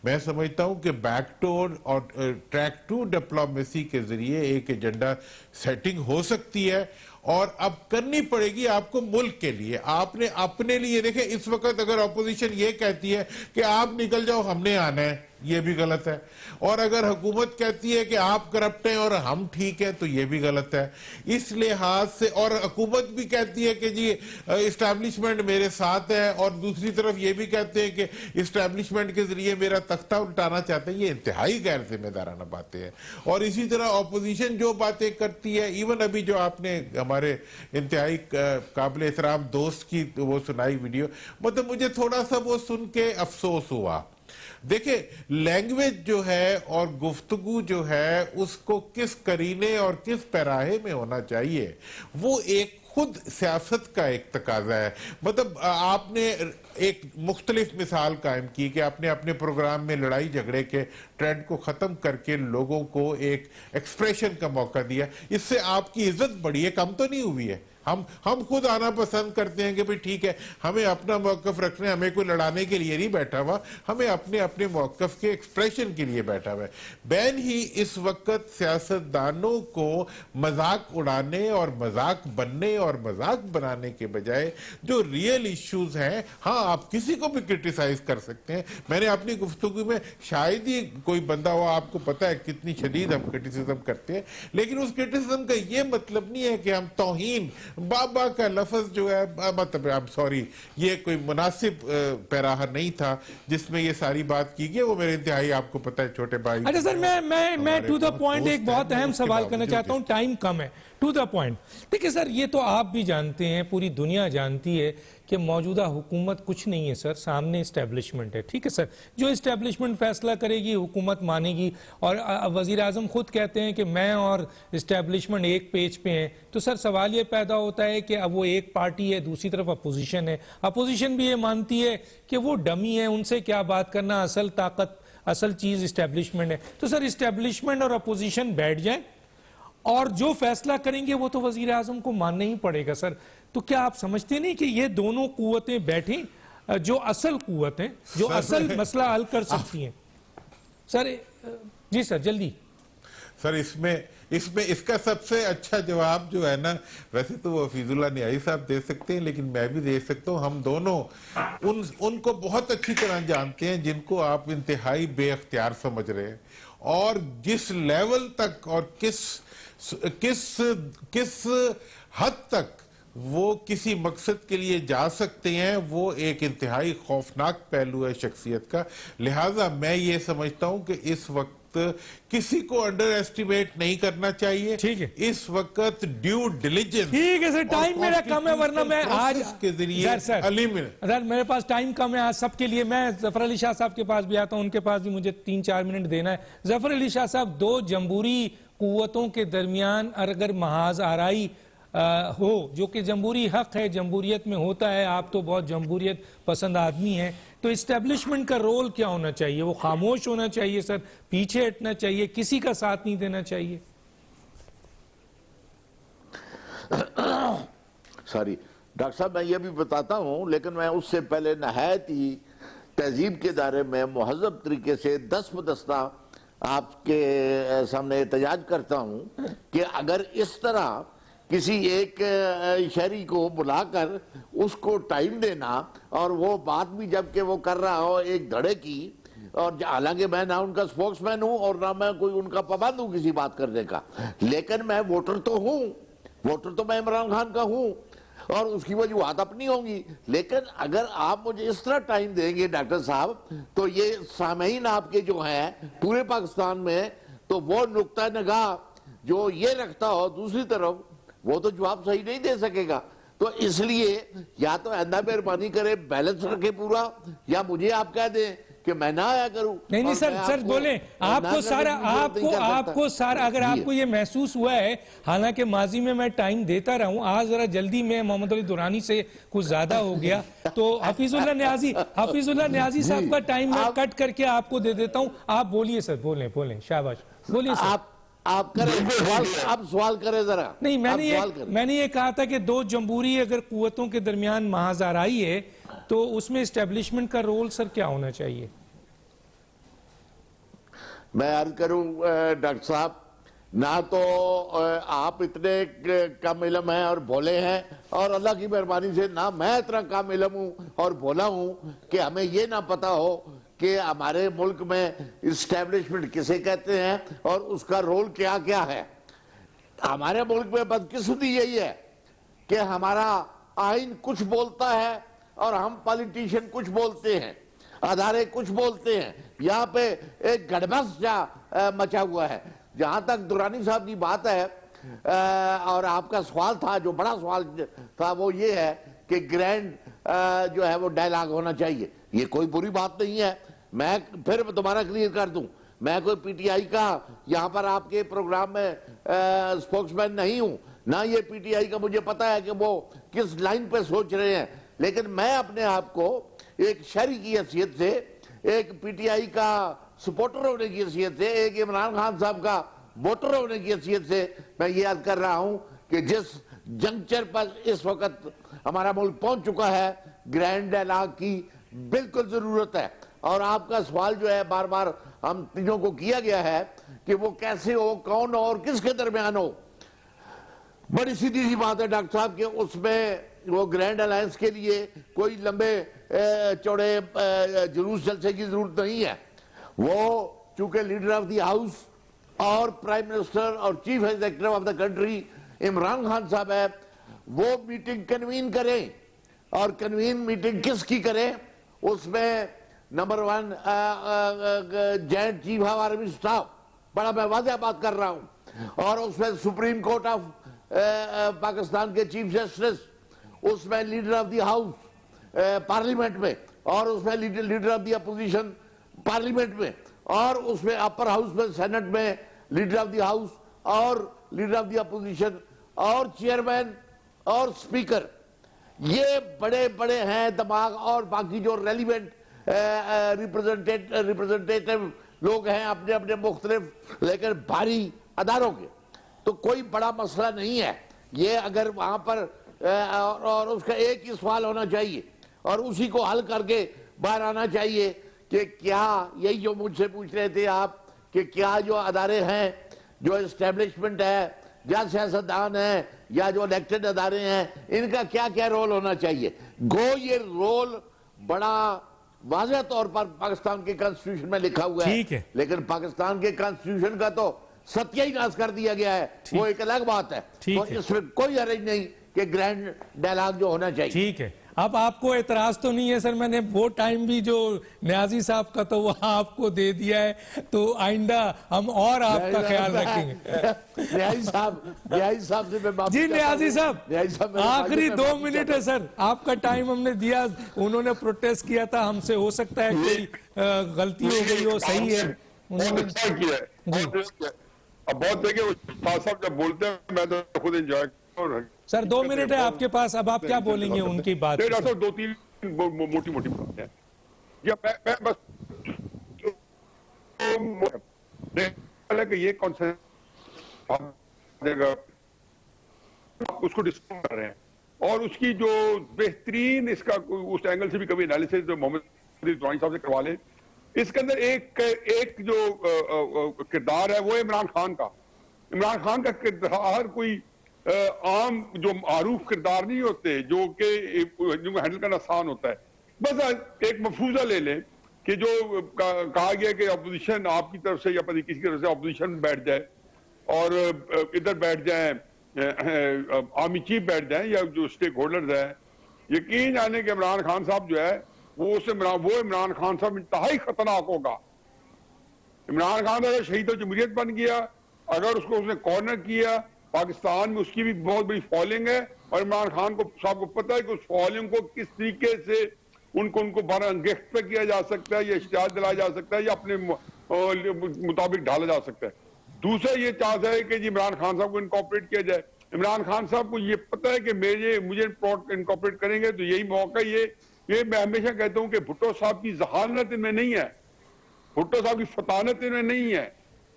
मैं समझता हूं कि बैकडोर और ट्रैक टू डिप्लोमेसी के जरिए एक एजेंडा सेटिंग हो सकती है और अब करनी पड़ेगी आपको मुल्क के लिए। आपने अपने लिए देखें, इस वक्त अगर अपोजिशन ये कहती है कि आप निकल जाओ हमने आना है, ये भी गलत है। और अगर हुकूमत कहती है कि आप करप्ट हैं और हम ठीक हैं तो ये भी गलत है। इस लिहाज से, और हुकूमत भी कहती है कि जी इस्टेब्लिशमेंट मेरे साथ है, और दूसरी तरफ ये भी कहते हैं कि इस्टेब्लिशमेंट के जरिए मेरा तख्ता उल्टाना चाहते हैं, ये इंतहाई गैर जिम्मेदाराना बातें हैं। और इसी तरह ऑपोजिशन जो बातें करती है, इवन अभी जो आपने हमारे इंतहाई काबिल एहतराम दोस्त की वो सुनाई वीडियो, मतलब मुझे थोड़ा सा वो सुन के अफसोस हुआ। देखिए, लैंग्वेज जो है और गुफ्तगू जो है उसको किस करीने और किस पैराहे में होना चाहिए, वो एक खुद सियासत का एक तकाजा है। मतलब आपने एक मुख्तलिफ मिसाल कायम की कि आपने अपने प्रोग्राम में लड़ाई झगड़े के ट्रेंड को ख़त्म करके लोगों को एक एक्सप्रेशन का मौका दिया। इससे आपकी इज्जत बढ़ी है, कम तो नहीं हुई है। हम खुद आना पसंद करते हैं कि भाई ठीक है, हमें अपना मौकफ रखना है, हमें कोई लड़ाने के लिए नहीं बैठा हुआ, हमें अपने अपने मौकफ के एक्सप्रेशन के लिए बैठा हुआ है। बैन ही इस वक्त सियासतदानों को मजाक उड़ाने और मजाक बनने और मजाक बनाने के बजाय जो रियल इश्यूज हैं, हाँ आप किसी को भी क्रिटिसाइज कर सकते हैं। मैंने अपनी गुफ्तगू में शायद ही कोई बंदा हो, आपको पता है कितनी शदीद हम क्रिटिसिज्म करते हैं, लेकिन उस क्रिटिसिज्म का ये मतलब नहीं है कि हम तौहीन, बाबा का लफ्ज जो है, मतलब आई एम सॉरी, ये कोई मुनासिब पैराहा नहीं था जिसमें ये सारी बात की गई। वो मेरे इंतहाई, आपको पता है, छोटे भाई। अच्छा सर, मैं टू द पॉइंट एक बहुत अहम सवाल करना चाहता हूं, टाइम कम है, टू द पॉइंट। देखिए सर, ये तो आप भी जानते हैं, पूरी दुनिया जानती है कि मौजूदा हुकूमत कुछ नहीं है सर, सामने इस्टेब्लिशमेंट है। ठीक है सर, जो इस्टेब्लिशमेंट फैसला करेगी हुकूमत मानेगी। और वजीर आजम खुद कहते हैं कि मैं और इस्टेब्लिशमेंट एक पेज पे हैं। तो सर सवाल ये पैदा होता है कि अब वो एक पार्टी है, दूसरी तरफ अपोजिशन है, अपोजिशन भी ये मानती है कि वो डमी है, उनसे क्या बात करना, असल ताकत, असल चीज इस्टेब्लिशमेंट है। तो सर इस्टेब्लिशमेंट और अपोजिशन बैठ जाए और जो फैसला करेंगे वो तो वजीर आजम को मानना ही पड़ेगा सर। तो क्या आप समझते नहीं कि ये दोनों कुव्वतें बैठें जो असल कुव्वत हैं, जो असल मसला हल कर सकती हैं? सर जी सर, जल्दी सर। इसमें इसका सबसे अच्छा जवाब जो है ना, वैसे तो वो हफीजुल्लाह न्याई साहब दे सकते हैं, लेकिन मैं भी दे सकता हूँ। हम दोनों उनको बहुत अच्छी तरह जानते हैं जिनको आप इंतहाई बेअख्तियार समझ रहे हैं, और जिस लेवल तक और किस हद तक वो किसी मकसद के लिए जा सकते हैं, वो एक इंतहाई खौफनाक पहलू है शख्सियत का। लिहाजा मैं ये समझता हूं कि इस वक्त किसी को अंडर एस्टिमेट नहीं करना चाहिए। ठीक है, इस वक्त ड्यू डिलिजेंस। ठीक है सर, टाइम मेरा कम है, वरना मैं आज के जरिए सर मेरे पास टाइम कम है आज सबके लिए। मैं जफर अली शाह साहब के पास भी आता हूं, उनके पास भी मुझे 3-4 मिनट देना है। जफर अली शाह साहब, दो जमहूरी कुव्वतों के दरमियान अगर महाज आराई हो, जो कि जमहूरी हक है, जमहूरियत में होता है, आप तो बहुत जमहूरियत पसंद आदमी हैं, तो इस्टेब्लिशमेंट का रोल क्या होना चाहिए? वो खामोश होना चाहिए सर, पीछे हटना चाहिए, किसी का साथ नहीं देना चाहिए? सॉरी डॉक्टर साहब, मैं ये भी बताता हूं, लेकिन मैं उससे पहले नहायत ही तहजीब के दायरे में मुहज़्ज़ब तरीके से दस्तबदस्ता आपके सामने एहतजाज करता हूं कि अगर इस तरह किसी एक शहरी को बुलाकर उसको टाइम देना, और वो बात भी जबकि वो कर रहा हो एक धड़े की, और हालांकि मैं ना उनका स्पोक्समैन हूं और ना मैं कोई उनका पाबंद हूं किसी बात करने का, लेकिन मैं वोटर तो हूं, वोटर तो मैं इमरान खान का हूं, और उसकी वजूहत अपनी होंगी। लेकिन अगर आप मुझे इस तरह टाइम देंगे डॉक्टर साहब, तो ये सामईन आपके जो हैं पूरे पाकिस्तान में, तो वो नुक्ता निगाह जो ये रखता हो दूसरी तरफ, वो तो जवाब सही नहीं दे सकेगा। तो इसलिए या तो आइंदा मेहरबानी करे बैलेंस रखे पूरा, या मुझे आप कह दें कि मैं ना आया करूं। नहीं सर बोले आपको सारा अगर आपको ये महसूस हुआ है, हालांकि माजी में मैं टाइम देता रहा हूं, आज जरा जल्दी में मोहम्मद अली दुरानी से कुछ ज्यादा हो गया, तो हफीजुल्लाह न्याजी साहब का टाइम मैं कट करके आपको दे देता हूं। आप बोलिए सर, बोलें, शाबाश, बोलिए सर। आप सवाल करें जरा। नहीं, मैंने ये कहा था कि दो जमहूरी अगर कुव्वतों के दरमियान महाजाराई है, तो उसमें एस्टेब्लिशमेंट का रोल सर क्या होना चाहिए? मैं अर्ज करूं डॉक्टर साहब, ना तो आप इतने कम इल्म हैं और भोले हैं, और अल्लाह की मेहरबानी से ना मैं इतना कम इल्म हूं और भोला हूं कि हमें ये ना पता हो कि हमारे मुल्क में इस्टेब्लिशमेंट किसे कहते हैं और उसका रोल क्या क्या है। हमारे मुल्क में बदकिस्मती यही है कि हमारा आइन कुछ बोलता है और हम पॉलिटिशियन कुछ बोलते हैं, अदारे कुछ बोलते हैं। यहाँ पे एक गड़बड़ मचा हुआ है। जहां तक दुरानी साहब की बात है और आपका सवाल था, जो बड़ा सवाल था वो ये है कि ग्रैंड जो है वो डायलॉग होना चाहिए। ये कोई बुरी बात नहीं है। मैं फिर दोबारा क्लियर कर दूं, मैं कोई पीटीआई का यहाँ पर आपके प्रोग्राम में स्पोक्समैन नहीं हूं, ना ये पीटीआई का मुझे पता है कि वो किस लाइन पे सोच रहे हैं। लेकिन मैं अपने आप को एक शहरी की हैसियत से, एक पीटीआई का सपोर्टर होने की हैसियत से, एक इमरान खान साहब का वोटर होने की हैसियत से मैं ये याद कर रहा हूं कि जिस जंक्चर पर इस वक्त हमारा मुल्क पहुंच चुका है, ग्रैंड डायलॉग की बिल्कुल जरूरत है। और आपका सवाल जो है बार बार हम तीनों को किया गया है कि वो कैसे हो, कौन हो और किसके दरमियान हो। बड़ी सीधी सी बात है डॉक्टर साहब कि उसमें वो ग्रैंड अलायंस के लिए कोई लंबे चौड़े जुलूस जलसे की जरूरत नहीं है। वो चूंकि लीडर ऑफ द हाउस और प्राइम मिनिस्टर और chief executive of the country Imran Khan साहब है, वो मीटिंग कन्वीन करें। और कन्वीन मीटिंग किसकी करें? उसमें number 1 joint chief of army staff, बड़ा मैं वाज़ेह बात कर रहा हूं, और उसमें सुप्रीम कोर्ट ऑफ पाकिस्तान के चीफ जस्टिस, उसमें leader of the house parliament में, और उसमें leader of the opposition parliament में, और उसमें अपर हाउस में सेनेट में लीडर ऑफ द हाउस और लीडर ऑफ द अपोजिशन और चेयरमैन और स्पीकर। ये बड़े बड़े हैं दिमाग, और बाकी जो रेलिवेंट रिप्रेजेंटेटिव लोग हैं अपने अपने मुख्तलिफ लेकिन भारी अदारों के। तो कोई बड़ा मसला नहीं है ये। अगर वहां पर और उसका एक ही सवाल होना चाहिए और उसी को हल करके बाहर आना चाहिए कि क्या, यही जो मुझसे पूछ रहे थे आप, कि क्या जो अदारे हैं, जो एस्टेब्लिशमेंट है, या सियासतदान है, या जो इलेक्टेड अदारे हैं, इनका क्या क्या रोल होना चाहिए। ये रोल बड़ा वाज़ेह तौर पर पाकिस्तान के कॉन्स्टिट्यूशन में लिखा हुआ है, लेकिन पाकिस्तान के कॉन्स्टिट्यूशन का तो सत्यानाश कर दिया गया है, वो एक अलग बात है। तो इसमें कोई हर्ज नहीं कि ग्रैंड डायलॉग जो होना चाहिए। ठीक है। अब आपको एतराज तो नहीं है सर? मैंने वो टाइम भी जो न्याजी साहब का तो वहां आपको दे दिया है, तो आइंदा हम और आपका ख्याल रखेंगे। न्याजी साहब से मैं जी, न्याजी साहब आखिरी 2 मिनट है सर, आपका टाइम हमने दिया। उन्होंने प्रोटेस्ट किया था हमसे, हो सकता है कोई गलती हो गई हो, सही है उन्होंने किया है। अब बहुत देखे साहब जब बोलते हैं मैं तो खुद एंजॉय। सर 2 मिनट है आपके पास, अब आप क्या बोलेंगे उनकी बात? डॉक्टर 2-3 मोटी मोटी बातें हैं। या मैं बस कि ये कॉन्सेप्ट उसको डिस्कस कर रहे हैं और उसकी जो बेहतरीन इसका उस एंगल से भी कभी एनालिसिस जो मोहम्मद दुरानी साहब से करवा ले। इसके अंदर एक जो किरदार है वो इमरान खान का। इमरान खान का किरदार कोई आम जो मारूफ किरदार नहीं होते जो कि हैंडल करना आसान होता है। बस एक मफरूजा ले लें कि जो कहा गया कि अपोजिशन आपकी तरफ से या पता किसी की तरफ से अपोजिशन बैठ जाए और इधर बैठ जाए, आर्मी चीफ बैठ जाए या जो स्टेक होल्डर्स है, यकीन जाने कि इमरान खान साहब जो है वो इमरान खान साहब इंतहाई खतरनाक होगा। इमरान खान अगर शहीद जमहूरियत बन गया, अगर उसको उसने कॉर्नर किया, पाकिस्तान में उसकी भी बहुत बड़ी फॉलोइंग है और इमरान खान को साहब को पता है कि उस फॉलोइंग को किस तरीके से उनको गिरफ्त पे किया जा सकता है या इश्तिहार दिलाया जा सकता है या अपने मुताबिक ढाला जा सकता है। दूसरा ये चाहता है कि जी इमरान खान साहब को इनकॉर्पोरेट किया जाए। इमरान खान साहब को ये पता है कि मुझे इनकॉर्पोरेट करेंगे तो यही मौका। ये मैं हमेशा कहता हूं कि भुट्टो साहब की जहानत इनमें नहीं है, भुट्टो साहब की फतानत इनमें नहीं है,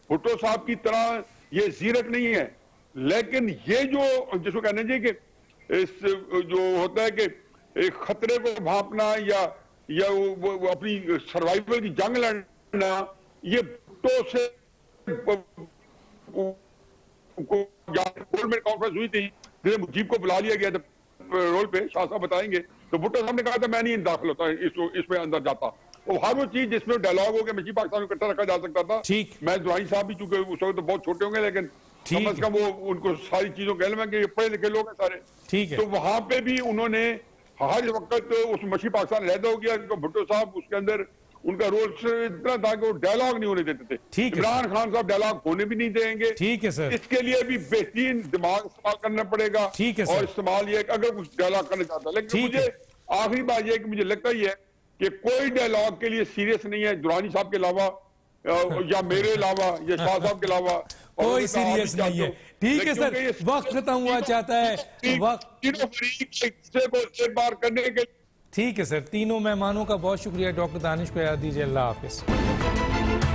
भुट्टो साहब की तरह ये जीरक नहीं है। लेकिन ये जो जिसको कहना चाहिए कि इस जो होता है कि एक खतरे को भांपना या वो अपनी सर्वाइवल की जंग लड़ना, ये भुट्टो से गोल्डमेट कॉन्फ्रेंस हुई थी जिसे मुजीब को बुला लिया गया था रोल पे, शाह साहब बताएंगे, तो भुट्टो साहब ने कहा था मैं नहीं दाखिल होता इसमें अंदर जाता। और हर वो चीज जिसमें डायलॉग हो के मछली पाकिस्तान को इकट्ठा रखा जा सकता था। ठीक। मैं दुरानी साहब भी चूंकि उस वक्त तो बहुत छोटे होंगे, लेकिन कम से कम वो उनको सारी चीजों का इल्म है कि ये पढ़े लिखे लोग हैं सारे। ठीक है। तो वहां पे भी उन्होंने हर वक्त उस मछली पाकिस्तान लहदा हो गया, भुट्टो साहब उसके अंदर उनका रोल इतना था कि वो डायलॉग नहीं होने देते थे। ठीक है। इमरान खान साहब डायलॉग होने भी नहीं देंगे। ठीक है सर। इसके लिए भी बेहतरीन दिमाग इस्तेमाल करना पड़ेगा। ठीक है सर। और इस्तेमाल ये अगर कुछ डायलॉग करना चाहता है, लेकिन मुझे आखिरी बात यह कि मुझे लगता ही है कि कोई डायलॉग के लिए सीरियस नहीं है दुरानी साहब के अलावा या मेरे अलावा या शाह साहब के अलावा कोई सीरियस नहीं है। ठीक है सर, वक्त खत्म हुआ चाहता है, वक्त तीनों फरीक एक दूसरे को शेर पार करने के। ठीक है सर, तीनों मेहमानों का बहुत शुक्रिया। डॉक्टर दानिश को याद दीजिए। अल्लाह हाफिज।